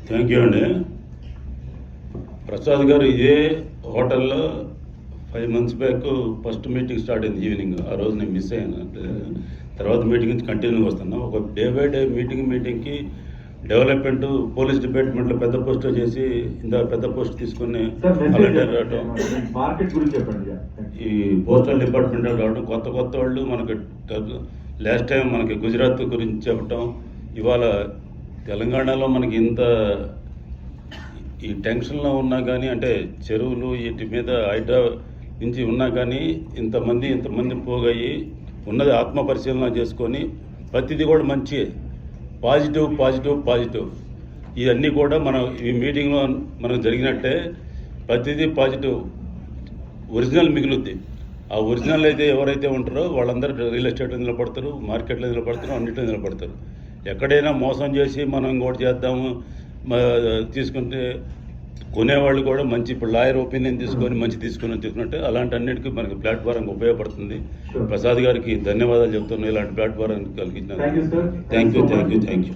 Thank you అండి. ప్రసాద్ గారు ఇదే హోటల్లో 5 months back first meeting start అయింది ఈవినింగ్. ఆ రోజు నేను మిస్ అయ్యాను. తర్వాత మీటింగ్ నుంచి కంటిన్యూగా వస్తున్నాను. ఒక డే బై డే మీటింగ్కి డెవలప్మెంట్ పోలీస్ డిపార్ట్మెంట్లో పెద్ద పోస్ట్ చేసి ఇంత పెద్ద పోస్ట్ తీసుకుని రావడం, ఈ పోస్టల్ డిపార్ట్మెంట్లో రావడం, కొత్త వాళ్ళు మనకు లాస్ట్ టైం మనకి గుజరాత్ గురించి చెప్పటం, ఇవాళ తెలంగాణలో మనకి ఇంత ఈ టెన్షన్లో ఉన్నా కానీ, అంటే చెరువులు వీటి మీద హైడ్రా నుంచి ఉన్నా కానీ ఇంతమంది పోగయ్యి ఉన్నది ఆత్మ పరిశీలన చేసుకొని ప్రతిదీ కూడా మంచి పాజిటివ్ ఇవన్నీ కూడా మనం ఈ మీటింగ్లో మనకు జరిగినట్టే ప్రతిదీ పాజిటివ్ ఒరిజినల్ మిగులుద్ది. ఆ ఒరిజినల్ అయితే ఎవరైతే ఉంటారో వాళ్ళందరూ రియల్ ఎస్టేట్లో నిలబడతారు, మార్కెట్లో నిలబడతారు, అన్నింటిలో నిలబడతారు. ఎక్కడైనా మోసం చేసి మనం ఇంకోటి చేద్దాము తీసుకుంటే కొనేవాళ్ళు కూడా మంచి, ఇప్పుడు లాయర్ ఒపీనియన్ తీసుకున్నట్టు అలాంటి అన్నిటికీ మనకి ప్లాట్ఫారం ఉపయోగపడుతుంది. ప్రసాద్ గారికి ధన్యవాదాలు చెప్తున్నాను ఇలాంటి ప్లాట్ఫారం కలిగించిన. Thank you.